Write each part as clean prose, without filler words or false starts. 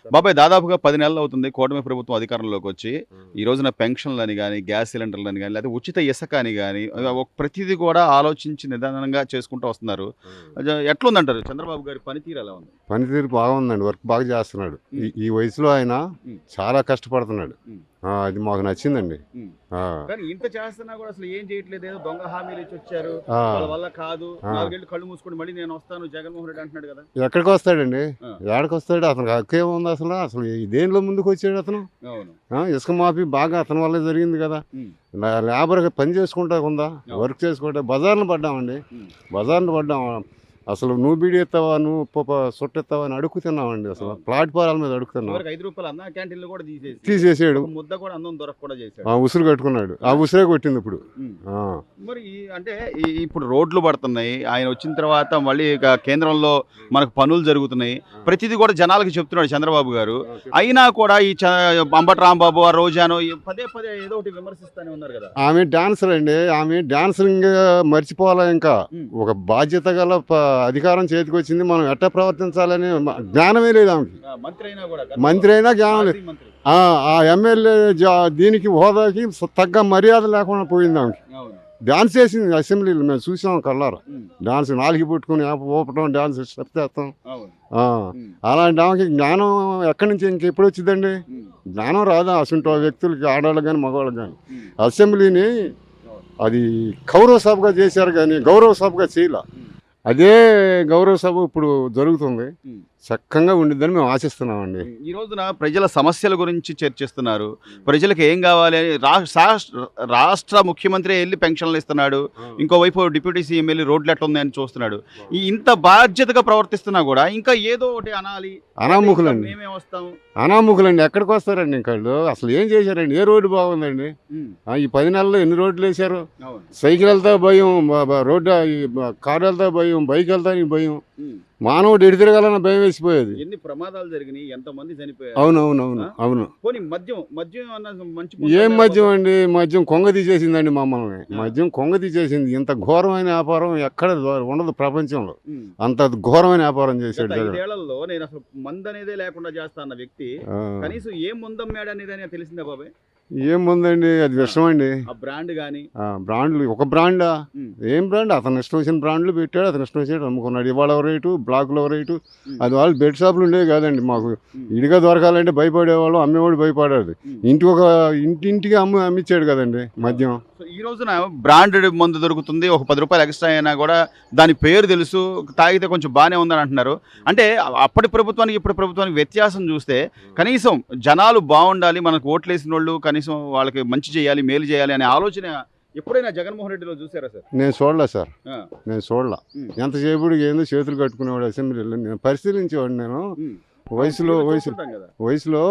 బాబాయ్ దాదాపుగా 10 నెలలు అవుతుంది కూటమి ప్రభుత్వం అధికారంలోకి వచ్చి. ఈ రోజున పెన్షన్‌లని గాని, గ్యాస్ సిలిండర్‌లని గాని, లేకపోతే ఉచిత ఇసుక అని గాని ప్రతీది కూడా ఆలోచించి నిదానంగా చేసుకుంటూ వస్తున్నారు. ఎట్లుందంటారు చంద్రబాబు గారి పనితీరు ఎలా ఉంది? పనితీరు బాగుందండి. వర్క్ బాగా చేస్తున్నాడు. హ్మ్. ఈ వయసులో ఆయన హ్మ్. చాలా కష్టపడుతున్నాడు. హ్మ్. అది మాకు నచ్చిందండి. హ్మ్. ఆ! కానీ ఇంత చేస్తున్నా కూడా అసలు ఏం చేయట్లేదు. ఏదో దొంగ హామీలు ఇచ్చి వచ్చారు. ఆ! వాళ్ళ వల్ల కాదు. ఆ! 4 ఏళ్ళు కళ్ళు మూసుకొని మళ్ళీ నేను వస్తాను జగన్మోహన్ రెడ్డి అంటున్నాడు కదా! ఎక్కడికొస్తాడండి? ఆ! ఏడకొస్తాడు? అతనికి హక్కేముంది అసలు? అసలు దేనిలో ముందుకొచ్చాడు అతను? అవును. ఇసుక మాఫీ బాగా అతని వల్లే జరిగింది కదా! హ్మ్. లేబర్‌గా పని చేసుకుంటాకుందా? అవును. వర్క్ చేసుకుంటే బజార్‌న పడ్డామండి. హ్మ్. బజార్‌న పడ్డాం. అసలు నువ్వు బీడీ ఇస్తావా? నువ్వు సుట్ట ఇస్తావా? అని అడుగుతున్నామండి అసలు. అవును. ప్లాట్‌ఫారాల మీద అడుగుతున్నాం. చివరికి రూ. 5 అన్నా క్యాంటీన్‌లు కూడా తీసేసి తీసేసాడు. ఒక ముద్ద కూడా అన్నం దొరకకుండా చేశాడు. ఉసురు కట్టుకున్నాడు. ఆ ఉసురే కొట్టింది ఇప్పుడు. హ్మ్. ఆ! మరి అంటే ఇప్పుడు రోడ్లు పడుతున్నాయి. ఆయన వచ్చిన తర్వాత మళ్ళీ ఇక కేంద్రంలో మనకు పనులు జరుగుతున్నాయి. ప్రతిదీ కూడా జనాలకి చెప్తున్నాడు చంద్రబాబు గారు. అయినా కూడా ఈ అంబటి రాంబాబు, ఆ రోజాను పదే పదే ఏదో ఒకటి విమర్శిస్తానే ఉన్నారు కదా! ఆమె డాన్సర్ అండి. ఆమె డాన్సింగ్ మర్చిపోవాలా ఇంకా. హ్మ్. ఒక బాధ్యత గల అధికారం చేతికొచ్చింది. మనం ఎట్టా ప్రవర్తించాలని జ్ఞానమే లేదు ఆమెకి. మంత్రి అయినా కూడా మంత్రి అయినా జ్ఞానం లేదు. మాజీ మంత్రి. ఆ ఎమ్మెల్యే దీనికి హోదాకి తగ్గ మర్యాద లేకుండా పోయింది ఆమెకి. అవును. డాన్స్ చేసింది అసెంబ్లీలో మేము చూసాం కళ్ళారా. హ్మ్. డాన్స్ నాలుగు పట్టుకుని ఊపటం, డాన్స్ స్టెప్ చేస్తాం. అవును. ఆ, హ్మ్. అలాంటి ఆమెకి జ్ఞానం ఎక్కడి నుంచి ఇంకెప్పుడు వచ్చిందండి? హ్మ్. జ్ఞానం రాదా అసలు వ్యక్తులకి, ఆడవాళ్ళకి కానీ మగవాళ్ళకి కానీ? హ్మ్. అసెంబ్లీని అవును. అది గౌరవ సభగా చేశారు కానీ గౌరవ సభగా చేయలే. హ్మ్. అదే గౌరవ సభ ఇప్పుడు జరుగుతుంది. హ్మ్. చక్కగా ఉండిద్దని మేము ఆశిస్తున్నామండి. ఈ రోజున ప్రజల సమస్యల గురించి చర్చిస్తున్నారు. ప్రజలకు ఏం కావాలి అని రాష్ట్ర ముఖ్యమంత్రి వెళ్ళి పెన్షన్లు ఇస్తున్నాడు. ఇంకోవైపు డిప్యూటీ సీఎం వెళ్ళి రోడ్లు ఎట్లా ఉన్నాయని చూస్తున్నాడు. ఇంత బాధ్యతగా ప్రవర్తిస్తున్నా కూడా ఇంకా ఏదో ఒకటి అనాలి. అనామకులండి. మేమే వస్తాం. అనామకులండి. ఎక్కడికి వస్తారండి ఇంకా వాళ్ళు? అసలు ఏం చేశారండి? ఏ రోడ్డు బాగుందండి? హ్మ్. ఈ 10 నెలల్లో ఎన్ని రోడ్లు వేశారు? అవును. సైకిల్ వెళ్తా భయం, రోడ్డు కారు వెళ్తా భయం, బైక్ వెళ్తానికి భయం, హ్మ్. మానవుడు ఎటు తిరగాలన్న భయం వేసిపోయేది. ఎన్ని ప్రమాదాలు జరిగినాయి, ఎంతమంది చనిపోయారు. అవునవునవును. ఆ? అవును. పోనీ మద్యం అన్న మంచి ఏం పొందాలి మద్యం బాబు. అండి? మద్యం కొంగ తీసేసిందండి మమ్మల్ని. ఆ. మద్యం కొంగ తీసేసింది. ఇంత ఘోరమైన వ్యాపారం ఎక్కడ ఉండదు ప్రపంచంలో. హ్మ్. అంత ఘోరమైన వ్యాపారం గత చేశాడు జగన్. 5 ఏళ్లలో నేను అసలు మందు అనేదే లేకుండా చేస్తా అన్న వ్యక్తి ఆ. కనీసం ఏం ముందమ్మాడు అనేది తెలిసిందా బాబాయ్? ఏముందండి? అది విషం అండి. ఆ బ్రాండ్ గాని. బ్రాండ్లు ఒక బ్రాండా? హ్మ్. ఏం బ్రాండ్? అతను ఇష్టం వచ్చిన బ్రాండ్లు పెట్టాడు. అతను ఇష్టం వచ్చినట్టు అమ్ముకున్నాడు. ఇవాళ ఒక రేటు, బ్లాక్లో ఒక రేటు. హ్మ్. అది వాళ్ళు బెడ్ షాపులు ఉండేవి కాదండి మాకు. హ్మ్. ఇడిగా దొరకాలంటే భయపడేవాళ్ళు, అమ్మేవాడు భయపడాడు. హ్మ్. ఇంటింటికి అమ్మిచ్చాడు కదండి మద్యం. సో ఈ రోజున బ్రాండెడ్ మందు దొరుకుతుంది. ఒక ₹10 ఎక్స్ట్రా అయినా కూడా దాని పేరు తెలుసు. తాగితే కొంచెం బానే ఉందని అంటున్నారు. అంటే అప్పటి ప్రభుత్వానికి ఇప్పటి ప్రభుత్వానికి వ్యత్యాసం చూస్తే కనీసం జనాలు బాగుండాలి, మనకు ఓట్లేసినోళ్ళు కనీసం వాళ్ళకి మంచి చేయాలి, మేలు చేయాలి అనే ఆలోచన ఎప్పుడైనా జగన్మోహన్ రెడ్డిలో చూసారా సార్? నేను చూడలే సార్. ఆ. నేను చూడలే. హ్మ్. ఎంతసేపుడు ఏందో చేతులు కట్టుకునేవాడు అసెంబ్లీలో. నేను పరిశీలించేవాడు. నేను హ్మ్. వయసులో చూస్తుంటాం కదా. వయసులో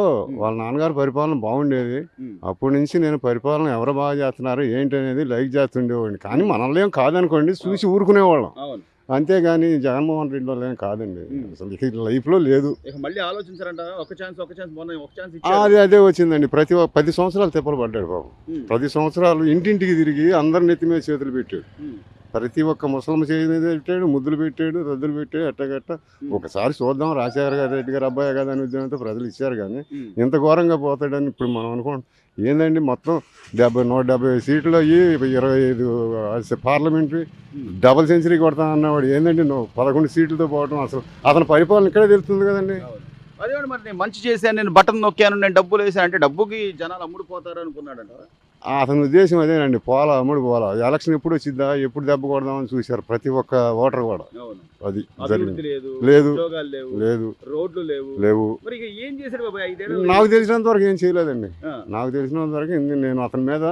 వాళ్ళ నాన్నగారు పరిపాలన బాగుండేది. హ్మ్. అప్పటి నుంచి నేను పరిపాలన ఎవరు బాగా చేస్తున్నారు ఏంటి అనేది లైక్ చేస్తుండేవాడిని. కానీ మనల్ని ఏం కాదనుకోండి, చూసి ఊరుకునేవాళ్ళం. అవును. అంతేగాని జగన్మోహన్ రెడ్డి వల్ల ఏం కాదండి. హ్మ్. అసలు ఇక లైఫ్లో లేదు. ఇక మళ్ళీ ఆలోచించారంట. ఒక ఛాన్స్ మొన్న ఒక ఛాన్స్ అదే వచ్చిందండి. 10 సంవత్సరాలు తిప్పలు పడ్డాడు బాబు. హ్మ్. 10 సంవత్సరాలు ఇంటింటికి తిరిగి అందరి నెత్తి మీద చేతులు పెట్టాడు. హ్మ్. ప్రతి ఒక్క ముసలమ్మ చేతి మీద పెట్టాడు, ముద్దులు పెట్టాడు, రద్దులు పెట్టాడు, ఎట్టగట్ట. హ్మ్. ఒకసారి చూద్దాం రాజశేఖర రెడ్డి గారు అబ్బాయి కదా అనే ఉద్యమంతో ప్రజలు ఇచ్చారు. కానీ హ్మ్. ఇంత ఘోరంగా పోతాడని ఇప్పుడు మనం అనుకోండి. ఏందండి మొత్తం 170 సీట్లు అయ్యి 25 పార్లమెంటరీ హ్మ్. డబుల్ సెంచరీ కొడతా అన్నవాడు ఏందండి 11 సీట్లతో పోవడం. అసలు అతని పరిపాలన ఇక్కడే తెలుస్తుంది కదండి. అవును. అదేమండి మరి నేను మంచి చేశాను, నేను బటన్ నొక్కాను, నేను డబ్బులు వేసాను అంటే డబ్బుకి జనాలు అమ్ముడుపోతారు అనుకున్నాడంట. అతని ఉద్దేశం అదేనండి. అమ్ముడు పోలా. ఎలక్షన్ ఎప్పుడు వచ్చిద్దా, ఎప్పుడు దెబ్బ కొడదామని చూశారు ప్రతి ఒక్క ఓటర్ కూడా. అవును. అది అభివృద్ధి జరిగింది. లేదు, లేదు. ఉద్యోగాలు లేవు, లేదు. రోడ్లు లేవు. లేవు. మరి ఇక ఏం చేశాడు బాబాయ్ 5 ఏళ్ళు? నాకు తెలిసినంత వరకు ఏం చేయలేదండి. ఆ. నాకు తెలిసినంత వరకు నేను అతని మీద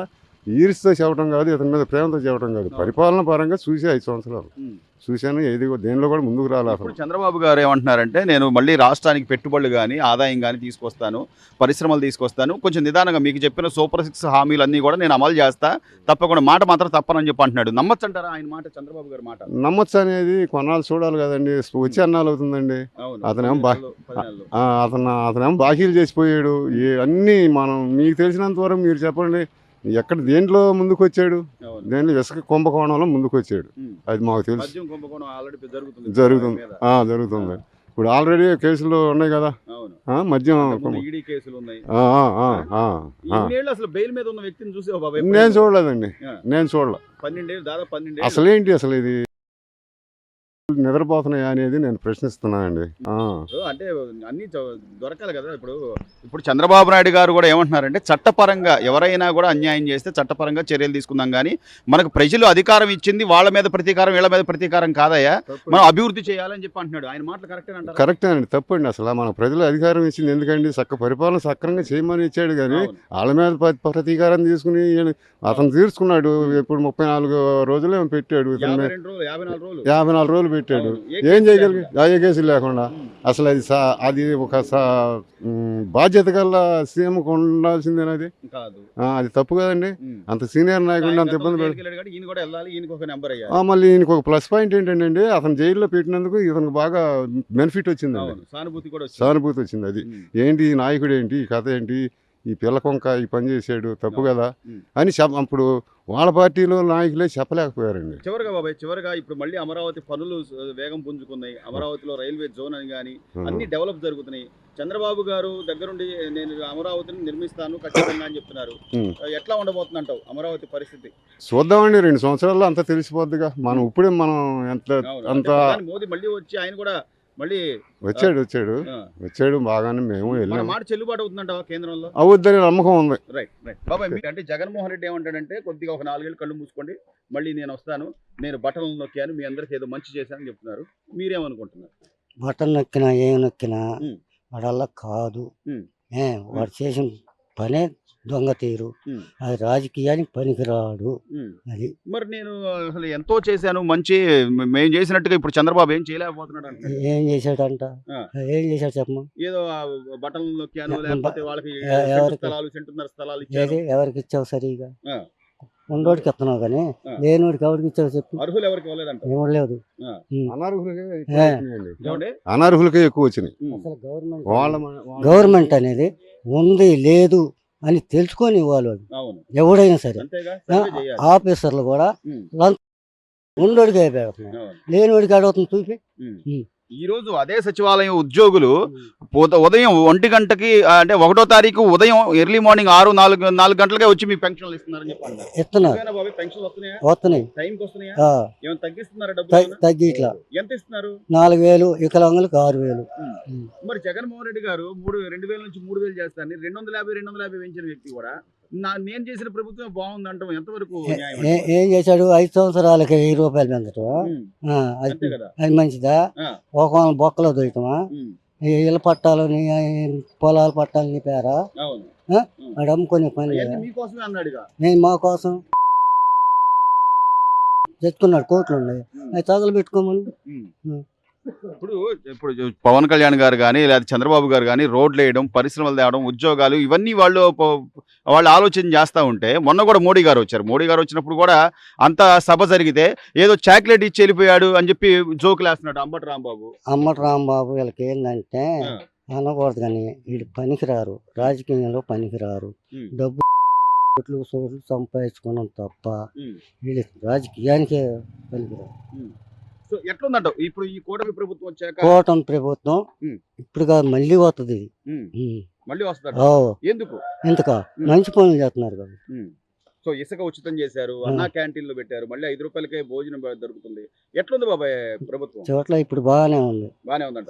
ఈర్ష్తో చెప్పడం కాదు, ఇతని మీద ప్రేమతో చెప్పడం కాదు. అవును. పరిపాలన పరంగా చూసి 5 సంవత్సరాలు ఉమ్. చూశాను. దేనిలో కూడా ముందుకు రాలే ఇప్పుడు అతను. చంద్రబాబు గారు ఏమంటున్నారంటే నేను మళ్ళీ రాష్ట్రానికి పెట్టుబడులు కానీ ఆదాయం కానీ తీసుకొస్తాను, పరిశ్రమలు తీసుకొస్తాను, కొంచెం నిదానంగా మీకు చెప్పిన సూపర్ 6 హామీలన్నీ కూడా నేను అమలు చేస్తా, తప్పకుండా మాట మాత్రం తప్పనని చెప్పి అంటున్నాడు. నమ్మచ్చంటారా ఆయన మాట, చంద్రబాబు గారి మాట? నమ్మచ్చు అనేది కొన్నాళ్ళు చూడాలి కదండి. వచ్చి అన్నాళ్ళు అవుతుందండి. అవును. అతనేమో 10 నెలలు. అతనేమో బాకీలు చేసిపోయాడు. అన్నీ మనం మీకు తెలిసినంత వరకు మీరు చెప్పండి. ఎక్కడ దేంట్లో ముందుకు వచ్చాడు? అవును. దేంట్లో ఇసుక కుంభకోణంలో ముందుకు వచ్చాడు. ఉమ్. అది మాకు తెలుసు. మద్యం కుంభకోణం ఆల్రెడీ జరుగుతుంది. జరుగుతుంది. మీద. జరుగుతుంది. ఇప్పుడు ఆల్రెడీ కేసులు ఉన్నాయి కదా అవును మద్యం ఈడీ కేసులు ఉన్నాయి ఆ, ఆ, ఆ, ఆ. ఇన్నేళ్ళు అసలు బెయిల్ మీద ఉన్న వ్యక్తిని చూసావు బాబాయ్ నేను చూడలేదండి, నేను చూడలే. 12 ఏళ్ళు దాదాపు 12 ఏళ్ళు అసలేంటి అసలు ఇది నిద్రపోతున్నాయా అనేది నేను ప్రశ్నిస్తున్నానండి. అంటే అన్ని దొరకాలి కదా. ఇప్పుడు చంద్రబాబు నాయుడు గారు కూడా ఏమంటున్నారంటే చట్టపరంగా ఎవరైనా కూడా అన్యాయం చేస్తే చట్టపరంగా చర్యలు తీసుకుందాం, కానీ మనకు ప్రజలు అధికారం ఇచ్చింది వాళ్ళ మీద ప్రతీకారం వీళ్ళ మీద ప్రతీకారం కాదయ్యా, మనం అభివృద్ధి చేయాలని చెప్పి అంటున్నాడు. ఆయన మాటలు కరెక్టేనండి, తప్పండి. అసలు మన ప్రజలు అధికారం ఇచ్చింది ఎందుకండి? పరిపాలన సక్రంగా చేయమని ఇచ్చాడు, కానీ వాళ్ళ మీద ప్రతీకారం తీసుకుని అతను తీర్చుకున్నాడు. ఇప్పుడు 34 రోజులు పెట్టాడు, 54 రోజులు పెట్టాడు. ఏం చేయగలిగి ఏ కేసులు లేకుండా అసలు అది ఒక బాధ్యత గల సీఎం ఉండాల్సిందేనది. అది తప్పు కదండి. అంత సీనియర్ నాయకుడిని అంత ఇబ్బంది మళ్ళీ ఈయనకు ఒక ప్లస్ పాయింట్ ఏంటంటే అతను జైల్లో పెట్టినందుకు ఇతనికి బాగా బెనిఫిట్ వచ్చిందండి, సానుభూతి వచ్చింది. అది ఏంటి ఈ నాయకుడు ఏంటి, ఈ కథ ఏంటి, ఈ పిల్ల కొంక ఈ పని చేసాడు తప్పు కదా అని అప్పుడు వాళ్ళ పార్టీలో నాయకులే చెప్పలేకపోయారండి. చివరిగా ఇప్పుడు మళ్ళీ అమరావతి పనులు వేగం పుంజుకున్నాయి. అమరావతిలో రైల్వే జోన్ అని కానీ అన్ని డెవలప్ జరుగుతున్నాయి. చంద్రబాబు గారు దగ్గరుండి నేను అమరావతిని నిర్మిస్తాను ఖచ్చితంగా అని చెప్తున్నారు. ఎట్లా ఉండబోతుంది అంటావు అమరావతి పరిస్థితి? చూద్దామండి, 2 సంవత్సరాల్లో అంతా తెలిసిపోద్దిగా. మనం ఇప్పుడే మనం అంత మోదీ మళ్ళీ వచ్చి ఆయన కూడా మళ్ళీ వచ్చాడు బాగానే. మేము వెళ్ళాము. మాట చెల్లుబాటు అవుతుందంట కేంద్రంలో, అవుద్దని నమ్మకం ఉంది. రైట్ బాబాయ్. అంటే జగన్మోహన్ రెడ్డి ఏమంటాడంటే కొద్దిగా ఒక 4 ఏళ్ళు కళ్ళు మూసుకోండి, మళ్ళీ నేను వస్తాను, నేను బట్టలు నొక్కాను, మీ అందరికి ఏదో మంచి చేశానని చెప్తున్నారు. మీరేమనుకుంటున్నారు? బట్టలు నొక్కినా ఏం నొక్కినా వాడల్లా కాదు. వాడు చేసిన పనే దొంగ తీరు, అది రాజకీయానికి పనికిరాడు. అది మరి నేను అసలు ఎంతో చేశాను మంచి, మేము చేసినట్టుగా ఇప్పుడు చంద్రబాబు ఏం చేయలేకపోతున్నాడు అంటే ఏం చేశాడంట? ఏం చేశాడు చెప్పమా? ఏదో బట్టలు నొక్కాను, లేకపోతే వాళ్ళకి స్థలాలు ఎవరికి ఇచ్చావు సరిగా? ఉండోడికి ఇస్తున్నావు కానీ లేనివాడికి ఎవరికి ఇచ్చావు చెప్పు? అర్హులు ఎవరికి ఇవ్వలేదంట? ఇవ్వలేదు. అనర్హులకే ఎక్కువ వచ్చినాయి. అసలు గవర్నమెంట్ అనేది ఉంది లేదు అని తెలుసుకొని ఇవ్వాలి ఎవడైనా సరే. ఆఫీసర్లు కూడా ఉండోడికి అయిపోతున్నారు, లేనివాడికి అడుగుతుంది చూపి. ఈ రోజు అదే సచివాలయం ఉద్యోగులు ఉదయం 1 గంటకి అంటే 1వ తారీఖు ఉదయం ఎర్లీ మార్నింగ్ 4 గంటలకే వచ్చి మీ పెన్షన్లు ఇస్తున్నారు. తగ్గిట్లా ఎంత ఇస్తున్నారు? 4,000, వికలాంగులకు 6,000. మరి జగన్మోహన్ రెడ్డి గారు 2,000 నుంచి 3,000 చేస్తారని 250 పెంచిన వ్యక్తి కూడా నేను చేసిన ప్రభుత్వం బాగుంది అంటాం ఎంతవరకు? ఏం చేశాడు? 5 సంవత్సరాలకి 1000 రూపాయలు పెంచటమా? అది మంచిదా? ఒక బొక్కలో దొయటమా? ఇళ్ళ పట్టాలని పొలాల పట్టాలని పేరా వాడు అమ్ముకునే పని లేదా? నేను మా కోసం తెచ్చుకున్నాడు, కోట్లు ఉన్నాయి, అవి తగలు పెట్టుకోమని. ఇప్పుడు పవన్ కళ్యాణ్ గారు కానీ లేదా చంద్రబాబు గారు కానీ రోడ్లు వేయడం, పరిశ్రమలు తేవడం, ఉద్యోగాలు ఇవన్నీ వాళ్ళు ఆలోచన చేస్తూ ఉంటే మొన్న కూడా మోడీ గారు వచ్చారు. మోడీ గారు వచ్చినప్పుడు కూడా అంత సభ జరిగితే ఏదో చాక్లెట్ ఇచ్చి వెళ్ళిపోయాడు అని చెప్పి జోకులు వేస్తున్నాడు అంబటి రాంబాబు. వీళ్ళకి ఏంటంటే అనకూడదు కానీ వీళ్ళు పనికిరారు, రాజకీయంలో పనికిరారు. డబ్బు సోట్లు సంపాదించుకోవడం తప్ప వీళ్ళు రాజకీయానికే పనికిరారు. ఎట్లుందంట ఇప్పుడు ఈ కూటమి ప్రభుత్వం వచ్చాక? కూటమి ప్రభుత్వం ఇప్పుడు మళ్ళీ వస్తుంది. మళ్ళీ వస్తారు ఎందుకు? ఎందుకా మంచి పనులు చేస్తున్నారు కదా. సో ఇసుక ఉచితం చేశారు, అన్నా క్యాంటీన్లు పెట్టారు, మళ్ళీ 5 రూపాయలకే భోజనం దొరుకుతుంది. ఎట్లుంది బాబాయ్ ప్రభుత్వం? చోట్ల ఇప్పుడు బాగానే ఉంది. బాగానే ఉందంట.